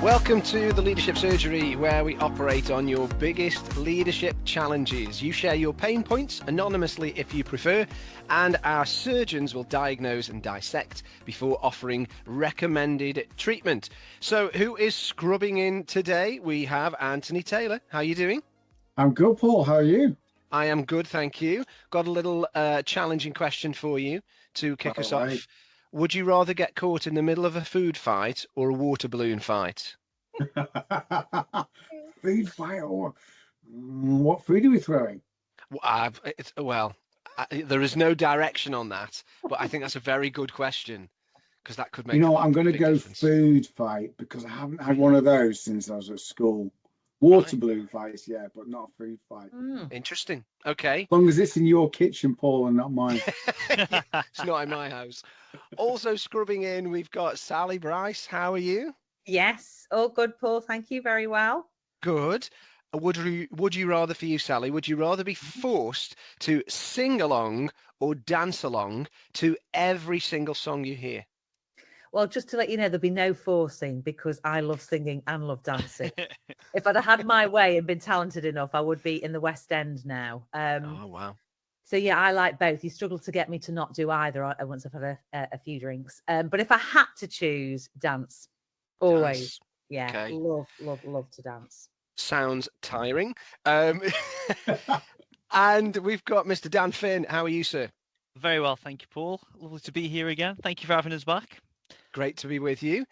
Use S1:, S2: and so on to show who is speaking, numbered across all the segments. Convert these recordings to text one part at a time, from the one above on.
S1: Welcome to the Leadership Surgery, where we operate on your biggest leadership challenges. You share your pain points anonymously if you prefer, and our surgeons will diagnose and dissect before offering recommended treatment. So who is scrubbing in today? We have Anthony Taylor. How are you doing?
S2: I'm good, Paul. How are you?
S1: I am good, thank you. Got a little challenging question for you to kick us off. Would you rather get caught in the middle of a food fight or a water balloon fight?
S2: Food fight or what food are we throwing?
S1: There is no direction on that, but I think that's a very good question because that could make.
S2: You know, I'm going to go
S1: difference.
S2: Food fight because I haven't had one of those since I was at school. Water balloon fights, yeah, but not a food fight.
S1: Interesting. Okay.
S2: As long as it's in your kitchen, Paul, and not mine.
S1: It's not in my house. Also scrubbing in, we've got Sally Bryce. How are you?
S3: Yes, all good, Paul. Thank you very well.
S1: Good. Would you rather, for you, Sally, would you rather be forced to sing along or dance along to every single song you hear?
S3: Well, just to let you know, there'll be no forcing because I love singing and love dancing. If I'd have had my way and been talented enough, I would be in the West End now.
S1: Oh, wow.
S3: So, yeah, I like both. You struggle to get me to not do either once I've had a few drinks. But if I had to choose, dance. Always.
S1: Dance.
S3: Yeah.
S1: Okay.
S3: Love to dance.
S1: Sounds tiring. And we've got Mr. Dan Finn. How are you, sir?
S4: Very well, thank you, Paul. Lovely to be here again. Thank you for having us back.
S1: Great to be with you.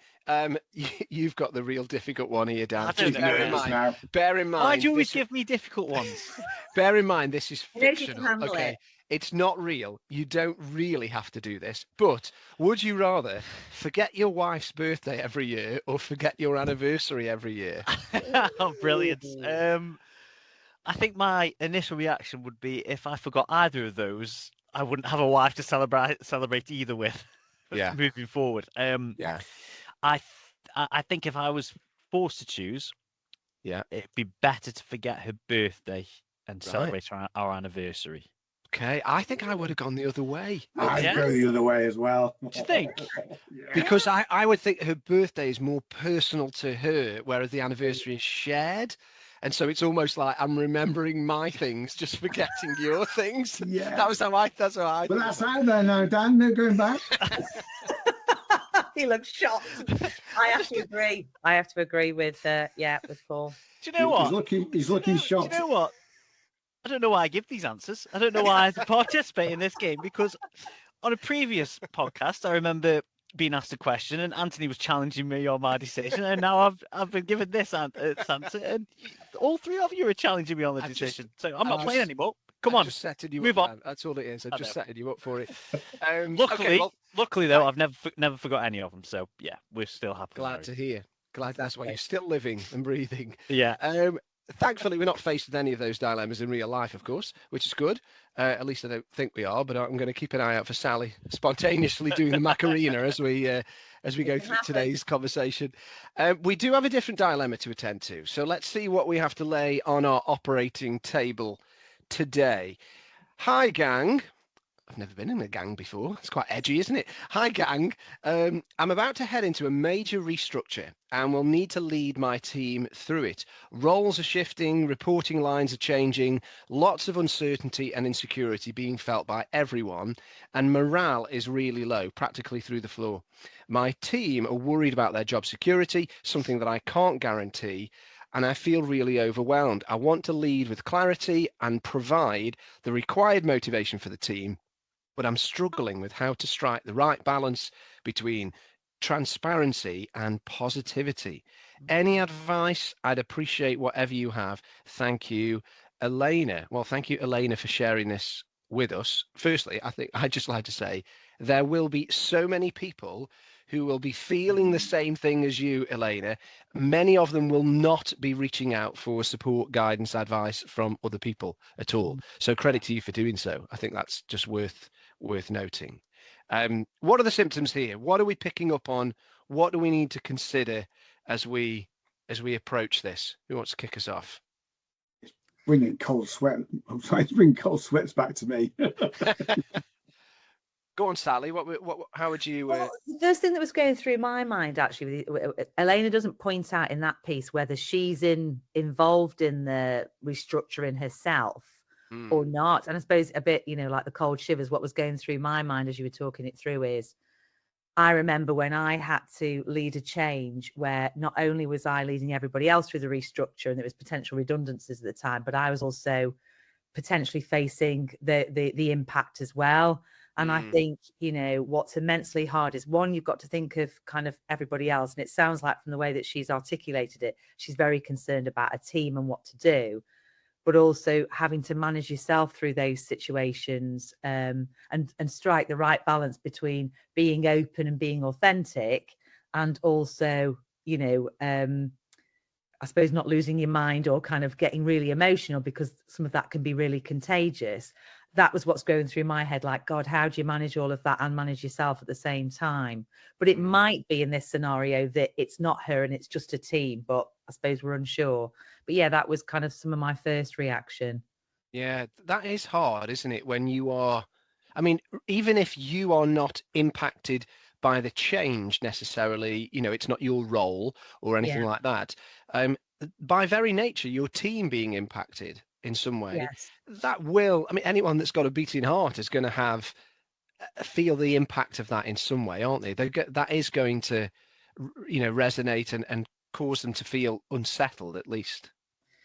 S1: You've got the real difficult one here, Dan.
S4: I don't know.
S1: Bear in mind.
S4: Why do you always give me difficult ones?
S1: Bear in mind, this is fictional.
S3: Okay.
S1: It's not real. You don't really have to do this. But would you rather forget your wife's birthday every year or forget your anniversary every year?
S4: Oh, brilliant. I think my initial reaction would be if I forgot either of those, I wouldn't have a wife to celebrate either with.
S1: Yeah.
S4: Moving forward.
S1: Yeah.
S4: I think if I was forced to choose, it'd be better to forget her birthday and celebrate our anniversary.
S1: Okay, I think I would have gone the other way.
S2: I'd go the other way as well.
S4: Do you think?
S2: Yeah.
S1: Because I would think her birthday is more personal to her, whereas the anniversary is shared. And so it's almost like I'm remembering my things, just forgetting your things.
S2: Yeah.
S1: That's how I.
S2: But that's out there now, Dan. They're going back.
S3: He looks shocked. I have to agree with Paul.
S4: Do you know what?
S2: He's looking shocked.
S4: Do you know what? I don't know why I give these answers. I don't know why I participate in this game because on a previous podcast, I remember being asked a question and Anthony was challenging me on my decision, and now I've been given this answer, and all three of you are challenging me on the decision. So I'm not playing anymore. Come on,
S1: just setting you
S4: move
S1: up,
S4: on.
S1: Man. That's all it is. I'm just setting you up for it.
S4: Luckily though, I've never forgot any of them. So yeah, we're still happy.
S1: Glad to hear. Glad that's why you're still living and breathing.
S4: Yeah.
S1: Thankfully, we're not faced with any of those dilemmas in real life, of course, which is good. At least I don't think we are, but I'm going to keep an eye out for Sally spontaneously doing the Macarena as we go through today's conversation. We do have a different dilemma to attend to, so let's see what we have to lay on our operating table today. Hi, gang. I've never been in a gang before. It's quite edgy, isn't it? Hi, gang. I'm about to head into a major restructure and will need to lead my team through it. Roles are shifting, reporting lines are changing, lots of uncertainty and insecurity being felt by everyone, and morale is really low, practically through the floor. My team are worried about their job security, something that I can't guarantee, and I feel really overwhelmed. I want to lead with clarity and provide the required motivation for the team, but I'm struggling with how to strike the right balance between transparency and positivity. Any advice? I'd appreciate whatever you have. Thank you, Elena. Well, thank you, Elena, for sharing this with us. Firstly, I think I'd just like to say there will be so many people who will be feeling the same thing as you, Elena. Many of them will not be reaching out for support, guidance, advice from other people at all. So credit to you for doing so. I think that's just worth noting. What are the symptoms here? What are we picking up on? What do we need to consider as we approach this? Who wants to kick us off?
S2: Bringing cold sweat. I'm sorry, it's bringing cold sweats back to me.
S1: Go on, Sally. How would you?
S3: Well, the first thing that was going through my mind, actually, Elena doesn't point out in that piece whether she's involved in the restructuring herself or not. And I suppose a bit, like the cold shivers, what was going through my mind as you were talking it through is, I remember when I had to lead a change where not only was I leading everybody else through the restructure and there was potential redundancies at the time, but I was also potentially facing the impact as well. And I think, what's immensely hard is, one, you've got to think of kind of everybody else. And it sounds like from the way that she's articulated it, she's very concerned about a team and what to do, but also having to manage yourself through those situations, and strike the right balance between being open and being authentic, and also, I suppose not losing your mind or kind of getting really emotional, because some of that can be really contagious. That was what's going through my head. Like, God, how do you manage all of that and manage yourself at the same time? But it might be in this scenario that it's not her and it's just a team, but I suppose we're unsure. But yeah, that was kind of some of my first reaction.
S1: Yeah, that is hard, isn't it? When you are, I mean, even if you are not impacted by the change necessarily, it's not your role or anything like that. By very nature, your team being impacted in some way,
S3: Yes.
S1: that will, I mean, anyone that's got a beating heart is going to feel the impact of that in some way, aren't they? That is going to, resonate and cause them to feel unsettled, at least.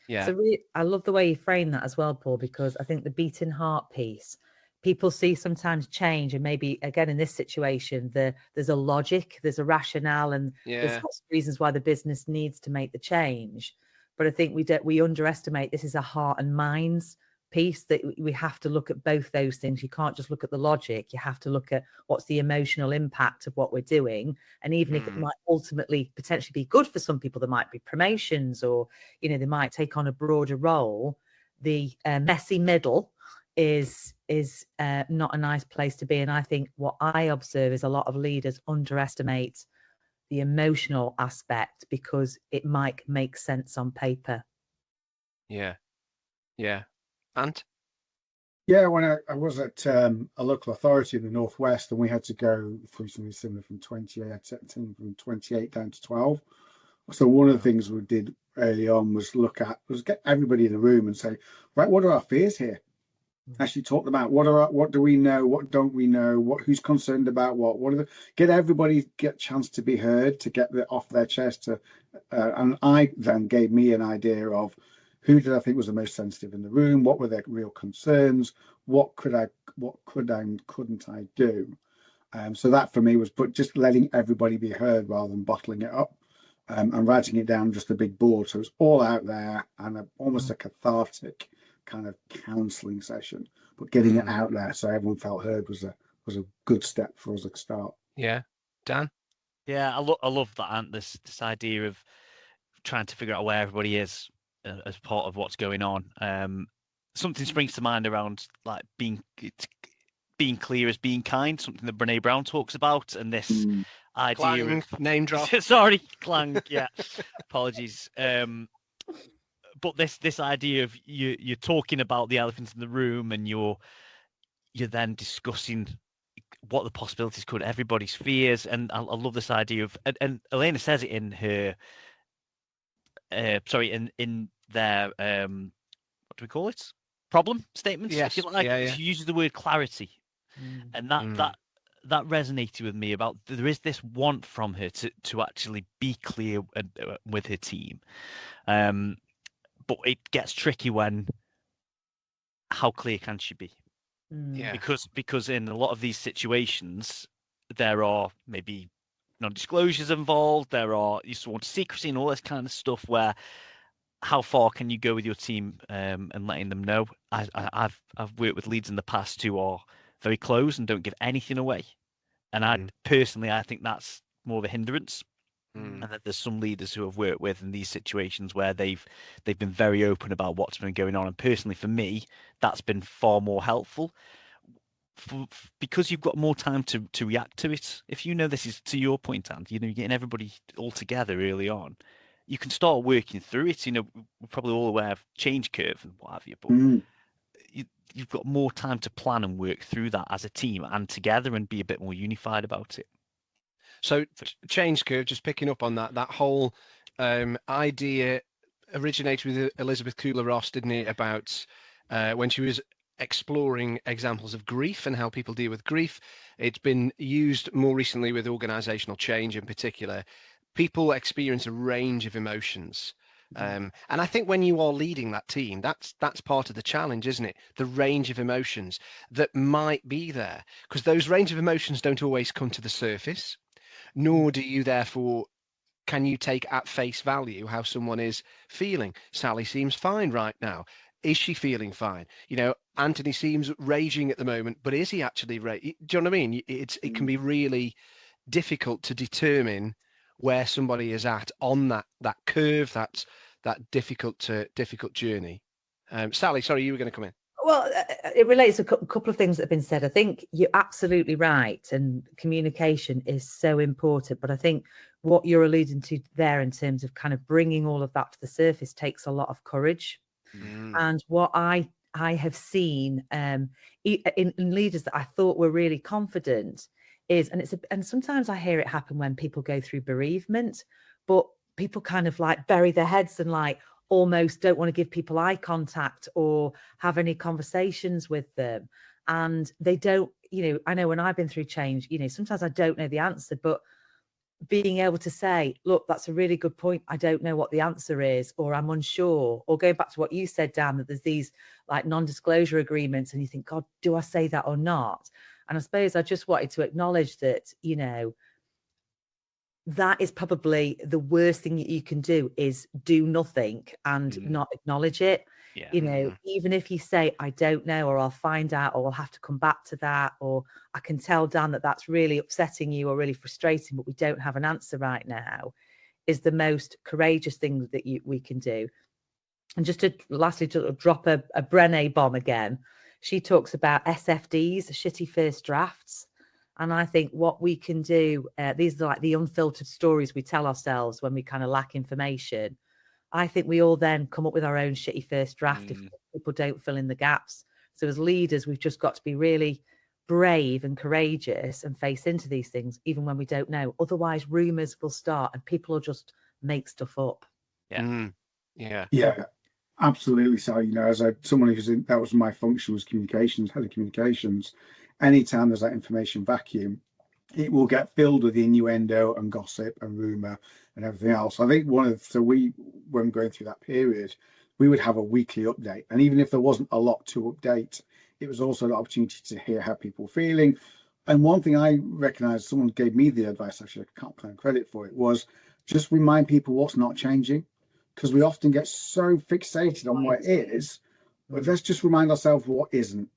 S1: Yeah.
S3: So I love the way you frame that as well, Paul, because I think the beating heart piece, people see sometimes change, and maybe again in this situation, there's a logic, there's a rationale, and there's lots of reasons why the business needs to make the change. But I think we underestimate this is a heart and minds piece, that we have to look at both those things. You can't just look at the logic. You have to look at what's the emotional impact of what we're doing. And even if it might ultimately potentially be good for some people, there might be promotions, or, they might take on a broader role. The messy middle is not a nice place to be. And I think what I observe is a lot of leaders underestimate the emotional aspect because it might make sense on paper.
S1: Yeah. And
S2: yeah, when I was at a local authority in the Northwest, and we had to go through something similar from 28 down to 12. So one of the things we did early on was get everybody in the room and say, right, what are our fears here? Actually talk about what do we know, what don't we know, who's concerned about get everybody get a chance to be heard, to get it off their chest. And I then gave me an idea of who did I think was the most sensitive in the room, what were their real concerns, what could I and couldn't I do. So that for me was just letting everybody be heard rather than bottling it up, and writing it down on just a big board. So it's all out there, and almost a cathartic kind of counselling session, but getting it out there so everyone felt heard was a good step for us at the start.
S1: Yeah. Dan?
S4: Yeah, I love that, and this idea of trying to figure out where everybody is as part of what's going on. Something springs to mind around like being clear as being kind, something that Brené Brown talks about, and this idea
S1: Clang,
S4: of
S1: name drop.
S4: Sorry, Clang. Yeah, apologies. But this idea of you're talking about the elephant in the room, and you're then discussing what the possibilities could, everybody's fears, and I love this idea of, and Elena says it in her, in their what do we call it? Problem statements.
S1: Yes.
S4: If you like,
S1: Yeah.
S4: she uses the word clarity, and that resonated with me about there is this want from her to actually be clear with her team. But it gets tricky when, how clear can she be?
S1: Yeah.
S4: Because in a lot of these situations, there are maybe non-disclosures involved. There are you sworn to secrecy and all this kind of stuff. Where how far can you go with your team and letting them know? I've worked with leads in the past who are very close and don't give anything away, and I think that's more of a hindrance. And that there's some leaders who I've worked with in these situations where they've been very open about what's been going on. And personally, for me, that's been far more helpful because you've got more time to react to it. If you know this is, to your point, Andy, you're getting everybody all together early on, you can start working through it. We're probably all aware of change curve and what have you, but you've got more time to plan and work through that as a team and together and be a bit more unified about it.
S1: So change curve, just picking up on that whole idea originated with Elizabeth Kubler-Ross, didn't it, about when she was exploring examples of grief and how people deal with grief. It's been used more recently with organizational change in particular. People experience a range of emotions. And I think when you are leading that team, that's part of the challenge, isn't it? The range of emotions that might be there, because those range of emotions don't always come to the surface, nor do you therefore can you take at face value how someone is feeling. Sally seems fine right now. Is she feeling fine? You know, Anthony seems raging at the moment, but is he actually raging? Do you know what I mean? It can be really difficult to determine where somebody is at on that curve, that difficult journey. Sally, sorry, you were going to come in.
S3: Well, it relates to a couple of things that have been said. I think you're absolutely right, and communication is so important. But I think what you're alluding to there in terms of kind of bringing all of that to the surface takes a lot of courage. And what I have seen in leaders that I thought were really confident is, and sometimes I hear it happen when people go through bereavement, but people kind of like bury their heads and like almost don't want to give people eye contact or have any conversations with them. And they don't, I know when I've been through change, sometimes I don't know the answer, but being able to say, look, that's a really good point. I don't know what the answer is, or I'm unsure, or going back to what you said, Dan, that there's these like non-disclosure agreements and you think, God, do I say that or not? And I suppose I just wanted to acknowledge that, that is probably the worst thing that you can do is do nothing and not acknowledge it.
S4: Yeah.
S3: Even if you say, I don't know, or I'll find out, or I'll have to come back to that, or I can tell Dan that that's really upsetting you or really frustrating, but we don't have an answer right now, is the most courageous thing that we can do. And just to lastly, to drop a Brené bomb again, she talks about SFDs, shitty first drafts. And I think what we can do, these are like the unfiltered stories we tell ourselves when we kind of lack information. I think we all then come up with our own shitty first draft if people don't fill in the gaps. So as leaders, we've just got to be really brave and courageous and face into these things, even when we don't know. Otherwise, rumors will start and people will just make stuff up.
S2: Yeah, absolutely. So, as someone who's that was my function, was communications, head of communications. Anytime there's that information vacuum, it will get filled with innuendo and gossip and rumor and everything else. I think when going through that period, we would have a weekly update. And even if there wasn't a lot to update, it was also an opportunity to hear how people were feeling. And one thing I recognized, someone gave me the advice, actually, I can't claim credit for it, was just remind people what's not changing. Because we often get so fixated on what is, but let's just remind ourselves what isn't.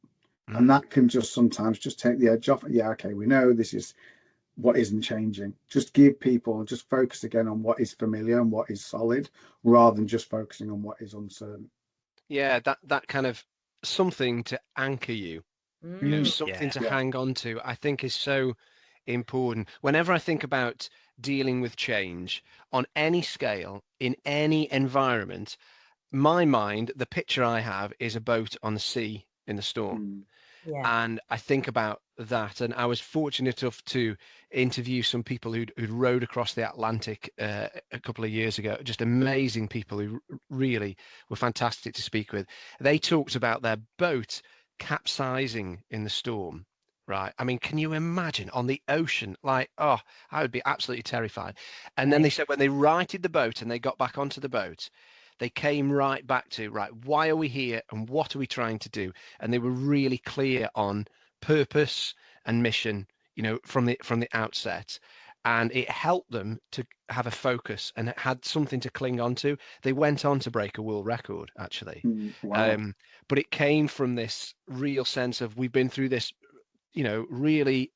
S2: And that can just sometimes just take the edge off. Yeah, okay, we know this is what isn't changing. Just give people, just focus again on what is familiar and what is solid, rather than just focusing on what is uncertain.
S1: Yeah, that kind of something to anchor you, something to hang on to, I think is so important. Whenever I think about dealing with change on any scale, in any environment, my mind, the picture I have is a boat on the sea in the storm. And I think about that, and I was fortunate enough to interview some people who'd rowed across the Atlantic a couple of years ago. Just amazing people who really were fantastic to speak with. They talked about their boat capsizing in the storm. Right. I mean, can you imagine on the ocean? Like, I would be absolutely terrified. And then they said when they righted the boat and they got back onto the boat, they came right back to, why are we here and what are we trying to do? And they were really clear on purpose and mission, from the outset. And it helped them to have a focus and it had something to cling on to. They went on to break a world record, actually.
S2: Wow.
S1: But it came from this real sense of we've been through this, really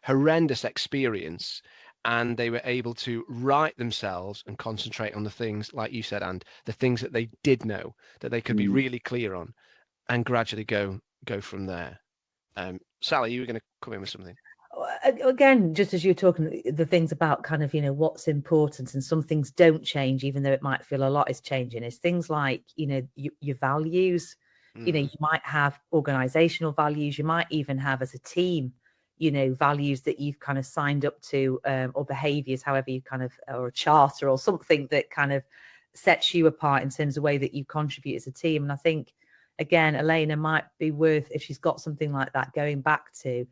S1: horrendous experience. And they were able to right themselves and concentrate on the things, like you said, and the things that they did know, that they could be really clear on, and gradually go from there. Sally, you were going to come in with something.
S3: Again, just as you're talking, the things about kind of, what's important, and some things don't change, even though it might feel a lot is changing, is things like, your values. You know, you might have organizational values, you might even have as a team, you know, values that you've kind of signed up to, or behaviors, however you kind of, or a charter or something that kind of sets you apart in terms of the way that you contribute as a team. And I think, again, Elena might be worth, if she's got something like that, going back to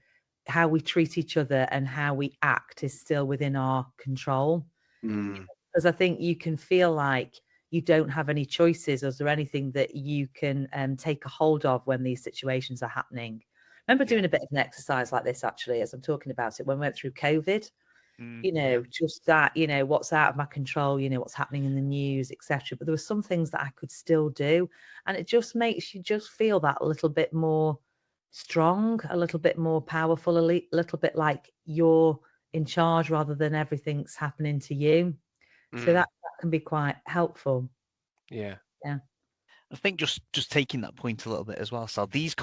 S3: how we treat each other and how we act is still within our control. Because I think you can feel like you don't have any choices. Is there anything that you can take a hold of when these situations are happening? I remember doing a bit of an exercise like this, actually, as I'm talking about it, when we went through COVID. You know, just that, you know, what's out of my control, you know, what's happening in the news, etc. But there were some things that I could still do. And it just makes you just feel that a little bit more strong, a little bit more powerful, a little bit like you're in charge rather than everything's happening to you. So that can be quite helpful.
S1: Yeah.
S4: I think just taking that point a little bit as well, Sal, these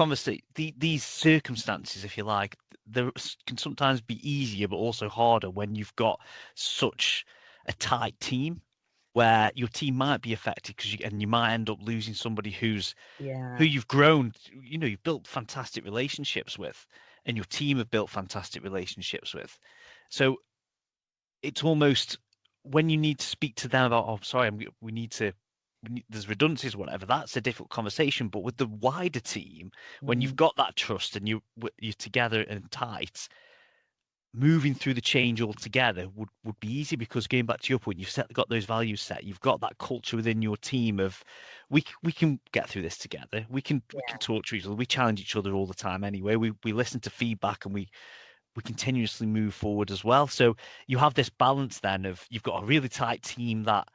S4: these circumstances, if you like, can sometimes be easier but also harder when you've got such a tight team where your team might be affected and you might end up losing somebody who you've grown, you know, you've built fantastic relationships with, and your team have built fantastic relationships with. So it's almost when you need to speak to them about, oh, sorry, there's redundancies, whatever, that's a difficult conversation. But with the wider team, when you've got that trust and you're together and tight, moving through the change altogether would be easy, because going back to your point, you've got those values set, you've got that culture within your team of we can get through this together, we can talk to each other, we challenge each other all the time anyway, we listen to feedback, and we continuously move forward as well. So you have this balance then of, you've got a really tight team that,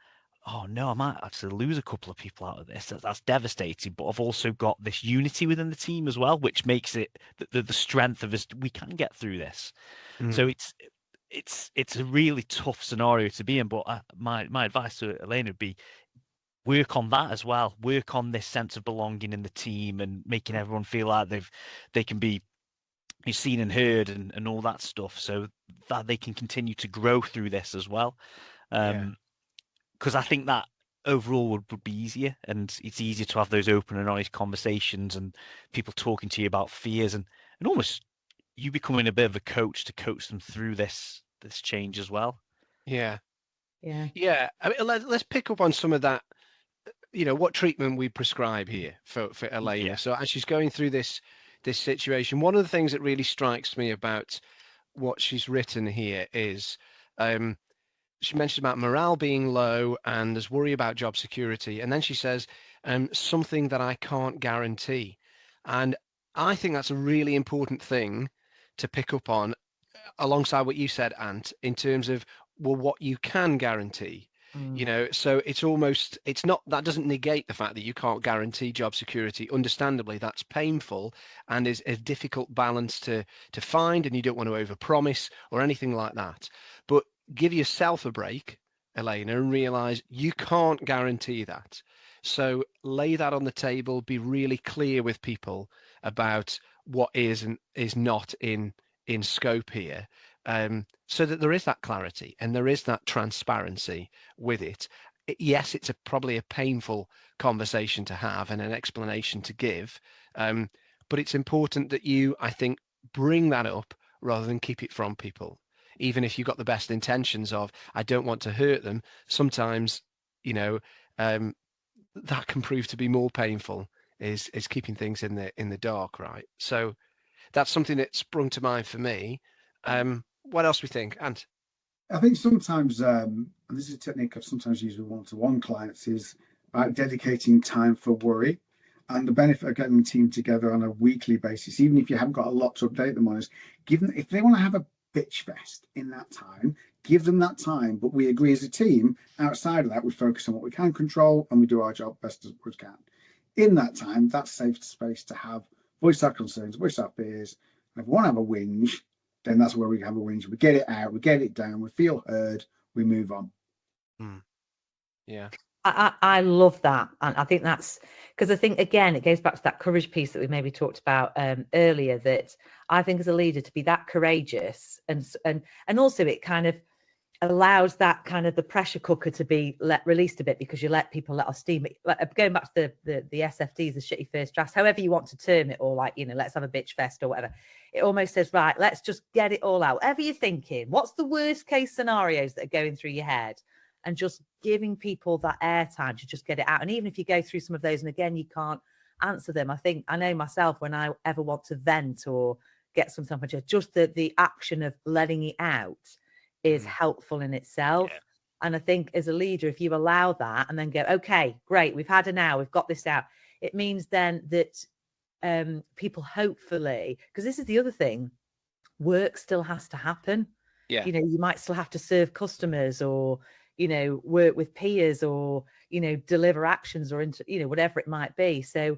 S4: oh no, I might actually lose a couple of people out of this. That's devastating. But I've also got this unity within the team as well, which makes it the strength of us. We can get through this. So it's a really tough scenario to be in. But my advice to Elena would be, work on that as well. Work on this sense of belonging in the team and making everyone feel like they can be seen and heard and all that stuff, so that they can continue to grow through this as well. Because I think that overall would be easier, and it's easier to have those open and honest conversations and people talking to you about fears, and almost you becoming a bit of a coach to coach them through this change as well.
S1: I mean, let's pick up on some of that, you know, what treatment we prescribe here for Elena. So as she's going through this situation, one of the things that really strikes me about what she's written here is she mentioned about morale being low and there's worry about job security, and then she says something that I can't guarantee. And I think that's a really important thing to pick up on, alongside what you said, Ant, in terms of, well, what you can guarantee. You know, so it's not, that doesn't negate the fact that you can't guarantee job security. Understandably, that's painful and is a difficult balance to find, and you don't want to overpromise or anything like that. But give yourself a break, Elena, and realize you can't guarantee that. So lay that on the table, be really clear with people about what is and is not in scope here. So that there is that clarity and there is that transparency with it. Yes, it's probably a painful conversation to have and an explanation to give, but it's important that you, I think, bring that up rather than keep it from people. Even if you've got the best intentions of, I don't want to hurt them, sometimes, you know, that can prove to be more painful, is keeping things in the dark, right? So that's something that sprung to mind for me. What else we think? And
S2: I think sometimes, and this is a technique I've sometimes used with one-to-one clients, is dedicating time for worry. And the benefit of getting the team together on a weekly basis, even if you haven't got a lot to update them on, is give them, if they want to have a bitch fest in that time, give them that time. But we agree as a team, outside of that, we focus on what we can control and we do our job best as we can. In that time, that's safe space to have voice our concerns, voice our fears. If we want to have a whinge, then that's where we have a whinge. We get it out, we get it down, we feel heard, we move on.
S1: Yeah.
S3: I love that. And I think that's because I think, again, it goes back to that courage piece that we maybe talked about earlier, that I think as a leader to be that courageous and also it kind of allows that kind of the pressure cooker to be released a bit, because you let people let off steam. Going back to the SFDs, the shitty first drafts, however you want to term it, or like, let's have a bitch fest or whatever. It almost says, right, let's just get it all out. Whatever you're thinking, what's the worst case scenarios that are going through your head, and just giving people that airtime to just get it out. And even if you go through some of those, and again, you can't answer them. I know myself, when I ever want to vent or get something, just the action of letting it out is helpful in itself. Yeah. And I think as a leader, if you allow that and then go, okay, great, we've had an hour, we've got this out, it means then that people hopefully, because this is the other thing, work still has to happen.
S1: Yeah.
S3: You might still have to serve customers, or, work with peers, or, deliver actions, or, whatever it might be. So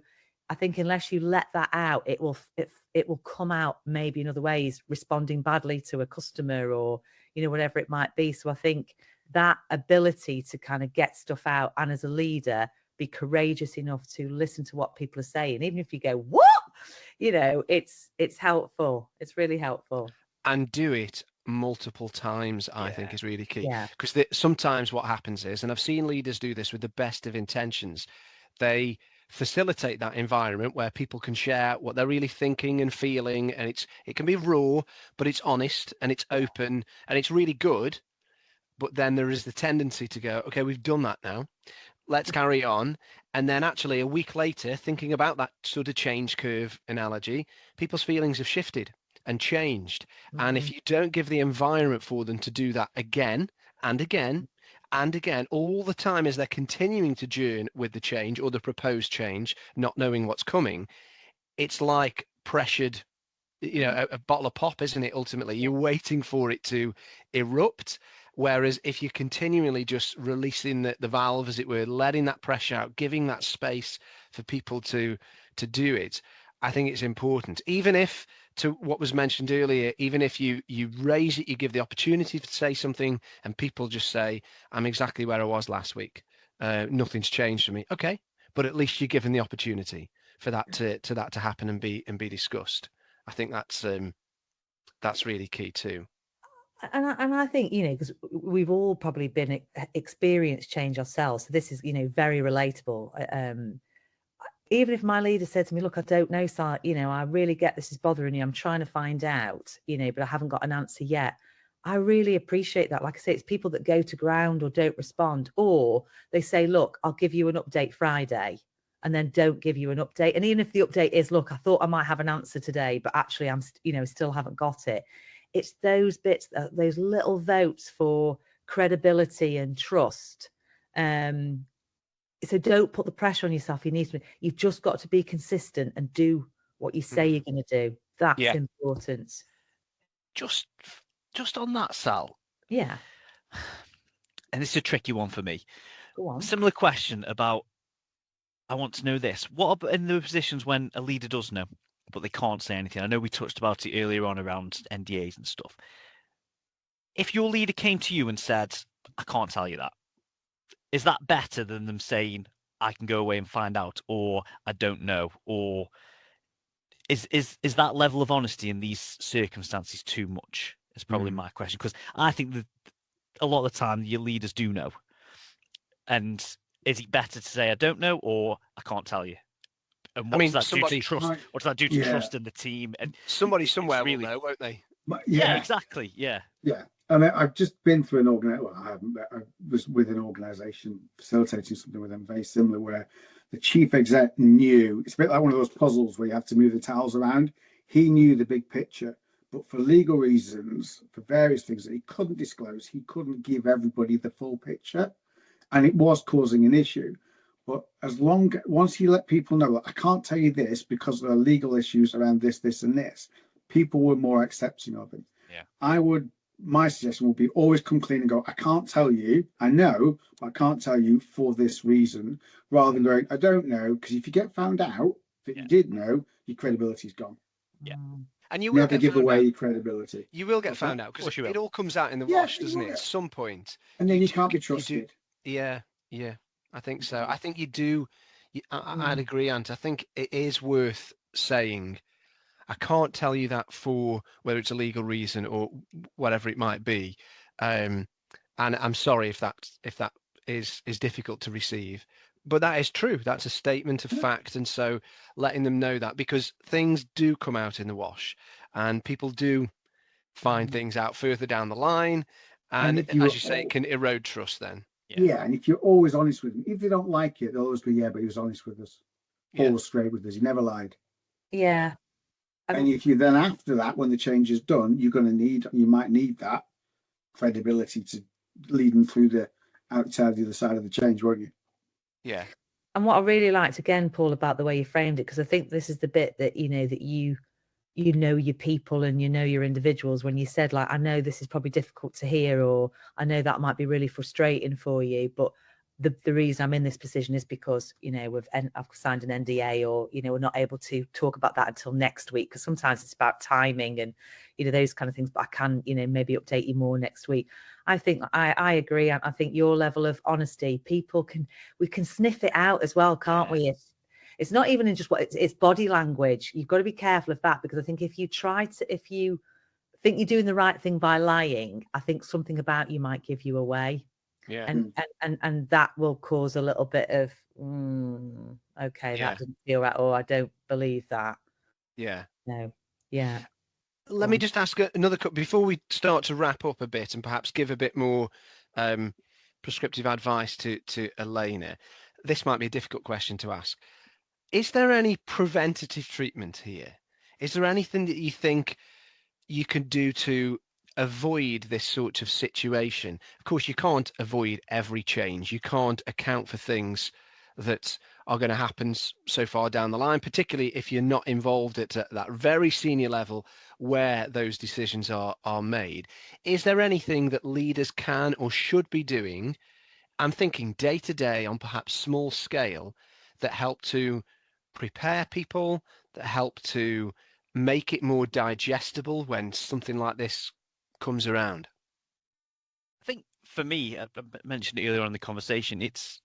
S3: I think unless you let that out, it will come out maybe in other ways, responding badly to a customer, or, whatever it might be. So I think that ability to kind of get stuff out, and as a leader, be courageous enough to listen to what people are saying, even if you go, what? It's helpful. It's really helpful.
S1: And do it multiple times, I think, is really key.
S3: Yeah.
S1: Because sometimes what happens is, and I've seen leaders do this with the best of intentions, they facilitate that environment where people can share what they're really thinking and feeling, and it can be raw, but it's honest and it's open and it's really good. But then there is the tendency to go, okay, we've done that now, let's carry on. And then actually a week later, thinking about that sort of change curve analogy, people's feelings have shifted and changed. And if you don't give the environment for them to do that again and again and again, all the time, as they're continuing to journey with the change or the proposed change, not knowing what's coming, it's like pressured, a bottle of pop, isn't it? Ultimately, you're waiting for it to erupt. Whereas if you're continually just releasing the valve, as it were, letting that pressure out, giving that space for people to do it, I think it's important. Even if, to what was mentioned earlier, even if you raise it, you give the opportunity to say something, and people just say, I'm exactly where I was last week. Nothing's changed for me. Okay, but at least you're given the opportunity for that to happen and be discussed. I think that's really key too.
S3: And I think, because we've all probably been experienced change ourselves. So this is, very relatable. Even if my leader said to me, look, I don't know, sir, I really get this is bothering you. I'm trying to find out, but I haven't got an answer yet. I really appreciate that. Like I say, it's people that go to ground or don't respond, or they say, look, I'll give you an update Friday, and then don't give you an update. And even if the update is, look, I thought I might have an answer today, but actually I'm, still haven't got it. It's those bits, those little votes for credibility and trust. So don't put the pressure on yourself. You've just got to be consistent and do what you say you're going to do. That's important.
S4: Just on that, Sal.
S3: Yeah.
S4: And this is a tricky one for me.
S3: Go on.
S4: Similar question about, I want to know this. What about in the positions when a leader does know, but they can't say anything? I know we touched about it earlier on around NDAs and stuff. If your leader came to you and said, I can't tell you that, is that better than them saying, I can go away and find out, or I don't know? Or is that level of honesty in these circumstances too much? Is probably my question. Because I think that a lot of the time your leaders do know. And is it better to say, I don't know, or I can't tell you? And what does that do to trust? What does that do to trust in the team? And
S1: somebody somewhere will know, won't they?
S4: Yeah, exactly. Yeah.
S2: I mean, I've just been through an organization. Well, I haven't. I was with an organization facilitating something with them very similar, where the chief exec knew. It's a bit like one of those puzzles where you have to move the tiles around. He knew the big picture, but for legal reasons, for various things that he couldn't disclose, he couldn't give everybody the full picture, and it was causing an issue. But once you let people know, I can't tell you this because there are legal issues around this, this, and this, people were more accepting of it.
S4: Yeah.
S2: My suggestion would be always come clean and go, I can't tell you, I know, but I can't tell you for this reason, rather than going, I don't know, because if you get found out that you did know, your credibility's gone.
S4: Yeah.
S1: And you will
S2: never give away your credibility.
S1: You will get found out, because it all comes out in the wash, doesn't it, at some point.
S2: And then you can't be trusted.
S1: Yeah, I think so. I think you do. I'd agree, Ant. I think it is worth saying, I can't tell you that for whether it's a legal reason or whatever it might be. And I'm sorry if that is difficult to receive, but that is true. That's a statement of fact. And so letting them know that, because things do come out in the wash and people do find things out further down the line. And
S2: if you,
S1: as you say, it can erode trust then.
S2: yeah, and if you're always honest with them, if they don't like it, they'll always go, yeah, but he was honest with us, always straight with us, he never lied.
S3: Yeah.
S2: And if you then, after that, when the change is done, you might need that credibility to lead them through the outside the other side of the change, won't you?
S1: Yeah.
S3: And what I really liked again, Paul, about the way you framed it, because I think this is the bit that that you know your people and you know your individuals, when you said, like, I know this is probably difficult to hear, or I know that might be really frustrating for you, but the reason I'm in this position is because I've signed an NDA, or we're not able to talk about that until next week, because sometimes it's about timing and those kind of things, but I can maybe update you more next week. I think I agree. I think your level of honesty, we can sniff it out as well, can't we? It's not even in just it's body language. You've got to be careful of that, because I think if you think you're doing the right thing by lying, I think something about you might give you away.
S1: Yeah.
S3: And that will cause a little bit of okay, that didn't feel right, or I don't believe that.
S1: Yeah.
S3: No. Yeah.
S1: Let me just ask another before we start to wrap up a bit, and perhaps give a bit more prescriptive advice to Elena. This might be a difficult question to ask. Is there any preventative treatment here? Is there anything that you think you can do to avoid this sort of situation? Of course, you can't avoid every change. You can't account for things that are going to happen so far down the line, particularly if you're not involved at that very senior level where those decisions are made. Is there anything that leaders can or should be doing, I'm thinking day to day on perhaps small scale, that help to prepare people, that help to make it more digestible when something like this comes around?
S4: I think for me, I mentioned it earlier on in the conversation, it's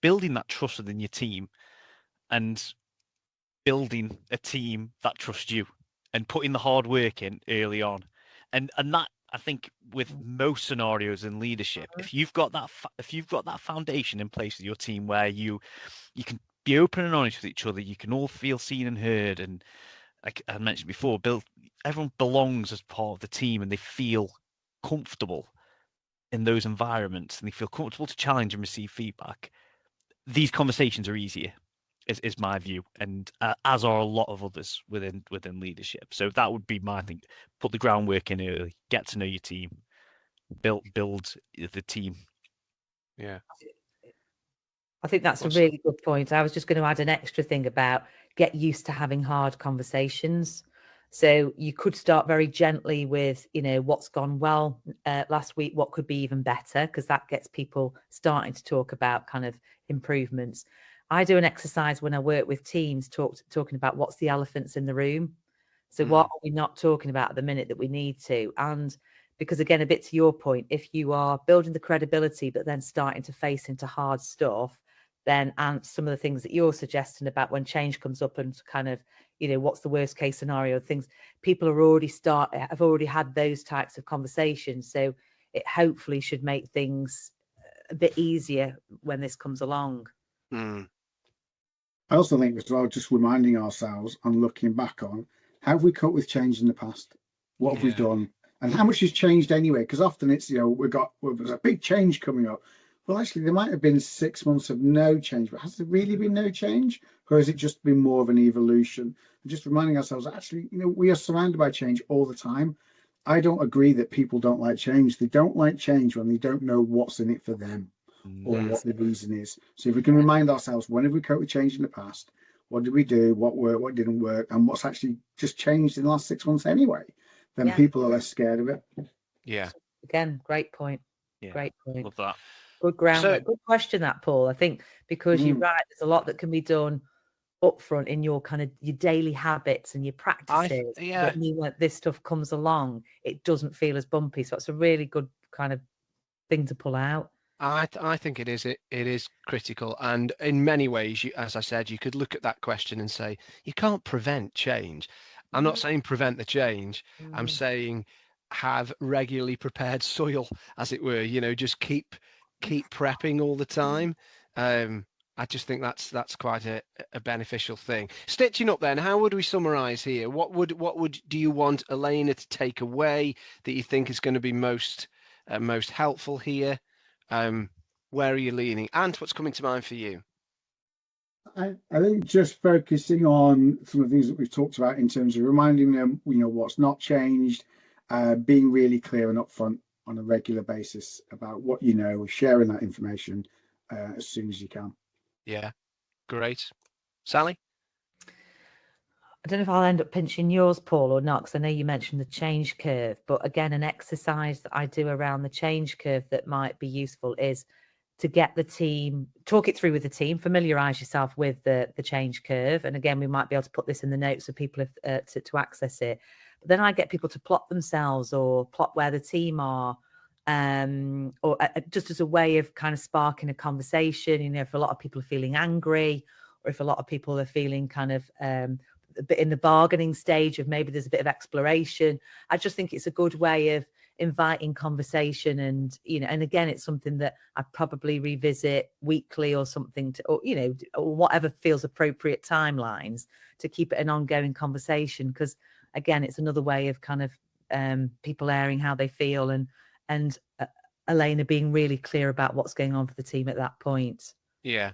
S4: building that trust within your team and building a team that trusts you and putting the hard work in early on. And that, I think, with most scenarios in leadership, if you've got that foundation in place with your team where you can be open and honest with each other, you can all feel seen and heard, and like I mentioned before, everyone belongs as part of the team and they feel comfortable in those environments and they feel comfortable to challenge and receive feedback. These conversations are easier, is my view, and as are a lot of others within leadership. So that would be my thing: put the groundwork in early, get to know your team, build the team.
S1: Yeah,
S3: I think that's a really good point. I was just going to add an extra thing about get used to having hard conversations. So you could start very gently with, what's gone well last week, what could be even better, because that gets people starting to talk about kind of improvements. I do an exercise when I work with teams talking about what's the elephants in the room. So what are we not talking about at the minute that we need to? And because, again, a bit to your point, if you are building the credibility but then starting to face into hard stuff, then and some of the things that you're suggesting about when change comes up and kind of, what's the worst case scenario, things people have already had those types of conversations. So it hopefully should make things a bit easier when this comes along.
S2: I also think as well, just reminding ourselves and looking back on, how have we coped with change in the past? What have we done? And how much has changed anyway? Because often it's, there's a big change coming up. Well, actually, there might have been 6 months of no change, but has there really been no change? Or has it just been more of an evolution? And just reminding ourselves, actually, we are surrounded by change all the time. I don't agree that people don't like change. They don't like change when they don't know what's in it for them or what the reason is. So if we can remind ourselves, when have we coped with change in the past? What did we do? What worked? What didn't work? And what's actually just changed in the last 6 months anyway? Then people are less scared of it.
S1: Yeah.
S3: Again, great point.
S4: Yeah.
S3: Great point.
S4: Love that.
S3: Good groundwork. Good question, that, Paul. I think because you're right, there's a lot that can be done up front in your kind of your daily habits and your practices. But when this stuff comes along, it doesn't feel as bumpy. So it's a really good kind of thing to pull out.
S1: I think it is. It is critical, and in many ways, as I said, you could look at that question and say you can't prevent change. I'm not saying prevent the change. I'm saying have regularly prepared soil, as it were, just keep prepping all the time. I just think that's quite a beneficial thing. Stitching up then, how would we summarize here? What would do you want Elena to take away that you think is going to be most helpful here? Where are you leaning? Ant, what's coming to mind for you?
S2: I think just focusing on some of the things that we've talked about in terms of reminding them, what's not changed, being really clear and upfront on a regular basis about what sharing that information as soon as you can.
S1: Yeah, great. Sally?
S3: I don't know if I'll end up pinching yours, Paul, or not, because I know you mentioned the change curve. But again, an exercise that I do around the change curve that might be useful is to get the team, talk it through with the team, familiarize yourself with the change curve. And again, we might be able to put this in the notes for people to access it. But then I get people to plot themselves or plot where the team are, or just as a way of kind of sparking a conversation. If a lot of people are feeling angry, or if a lot of people are feeling kind of a bit in the bargaining stage of maybe there's a bit of exploration. I just think it's a good way of inviting conversation, and and again, it's something that I'd probably revisit weekly or something or whatever feels appropriate timelines to keep it an ongoing conversation, because again, it's another way of kind of people airing how they feel and Elena being really clear about what's going on for the team at that point.
S1: Yeah.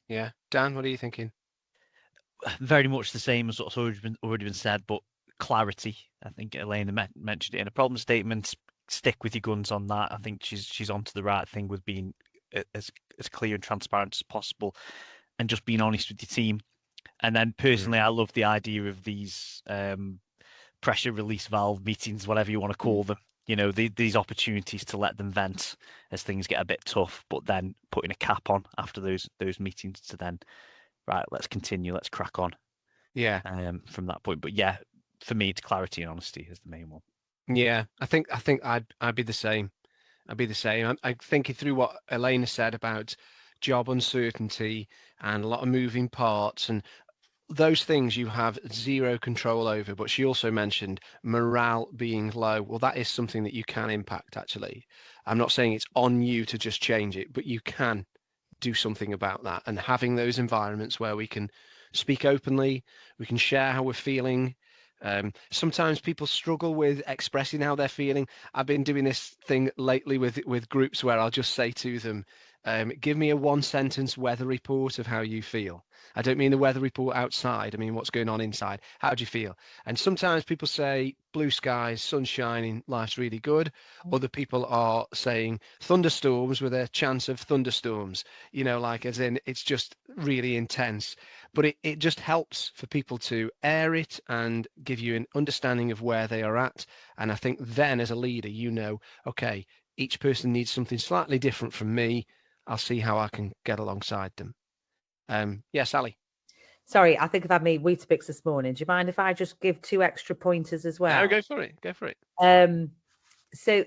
S1: Dan, what are you thinking?
S4: Very much the same as what's already been said, but clarity. I think Elena mentioned it in a problem statement. Stick with your guns on that. I think she's onto the right thing with being as clear and transparent as possible, and just being honest with your team. And then personally, I love the idea of these pressure release valve meetings, whatever you want to call them. These opportunities to let them vent as things get a bit tough, but then putting a cap on after those meetings to then, right, let's continue, let's crack on.
S1: Yeah.
S4: From that point. But yeah, for me, it's clarity and honesty is the main one.
S1: Yeah, I think I'd be the same. I'm thinking through what Elena said about job uncertainty and a lot of moving parts, and those things you have zero control over. But she also mentioned morale being low. Well, that is something that you can impact, actually. I'm not saying it's on you to just change it, but you can do something about that. And having those environments where we can speak openly, we can share how we're feeling. Sometimes people struggle with expressing how they're feeling. I've been doing this thing lately with groups where I'll just say to them, give me a 1-sentence weather report of how you feel. I don't mean the weather report outside. I mean, what's going on inside. How do you feel? And sometimes people say blue skies, sun shining, life's really good. Other people are saying thunderstorms with a chance of thunderstorms, like as in it's just really intense. But it just helps for people to air it and give you an understanding of where they are at. And I think then as a leader, okay, each person needs something slightly different from me. I'll see how I can get alongside them. Yeah, Sally.
S3: Sorry, I think I've had me Weetabix this morning. Do you mind if I just give 2 extra pointers as well?
S1: No, go for it.
S3: So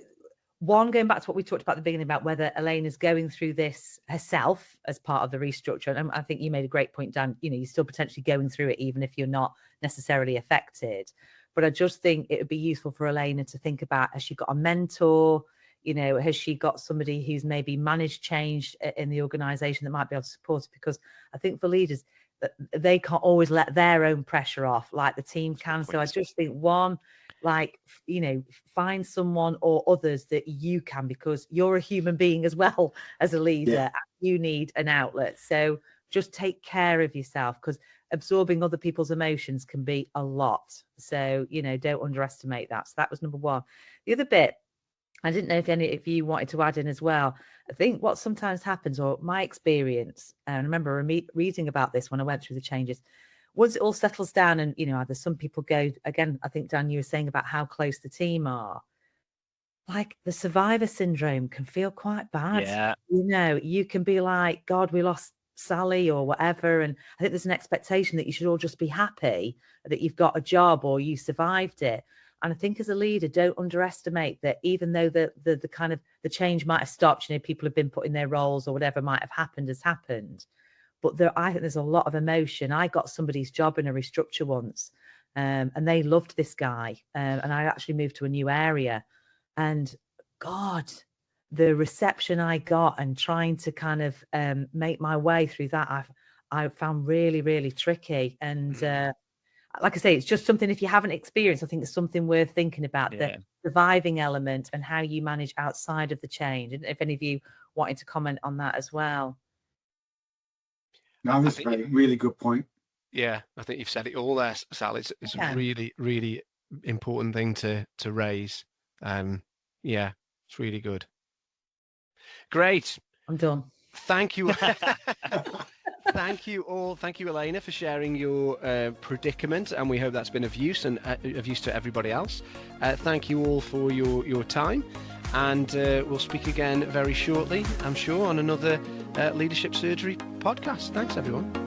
S3: one, going back to what we talked about at the beginning about whether Elena's going through this herself as part of the restructure. And I think you made a great point, Dan. You're still potentially going through it, even if you're not necessarily affected. But I just think it would be useful for Elena to think about, has she got a mentor? Has she got somebody who's maybe managed change in the organization that might be able to support it? Because I think for leaders, they can't always let their own pressure off like the team can. So I just think one, find someone or others that you can, because you're a human being as well as a leader.
S2: Yeah.
S3: And you need an outlet. So just take care of yourself, because absorbing other people's emotions can be a lot. So, don't underestimate that. So that was number one. The other bit, I didn't know if any of you wanted to add in as well. I think what sometimes happens, or my experience, and I remember reading about this when I went through the changes, once it all settles down and, either some people go, again, I think, Dan, you were saying about how close the team are, like the survivor syndrome can feel quite bad.
S4: Yeah.
S3: You can be like, God, we lost Sally or whatever. And I think there's an expectation that you should all just be happy that you've got a job or you survived it. And I think as a leader, don't underestimate that, even though the kind of the change might have stopped, people have been put in their roles or whatever might have happened has happened. But I think there's a lot of emotion. I got somebody's job in a restructure once, and they loved this guy. And I actually moved to a new area, and God, the reception I got and trying to kind of make my way through that, I found really, really tricky. And like I say, it's just something, if you haven't experienced, I think it's something worth thinking about, the surviving element and how you manage outside of the change. And if any of you wanted to comment on that as well.
S2: No, that's a really good point.
S1: Yeah, I think you've said it all there, Sal. It's a really, really important thing to raise. Yeah, it's really good. Great.
S3: I'm done.
S1: Thank you. Thank you all. Thank you, Elena, for sharing your predicament, and we hope that's been of use and of use to everybody else. Thank you all for your time, and we'll speak again very shortly, I'm sure, on another Leadership Surgery podcast. Thanks, everyone.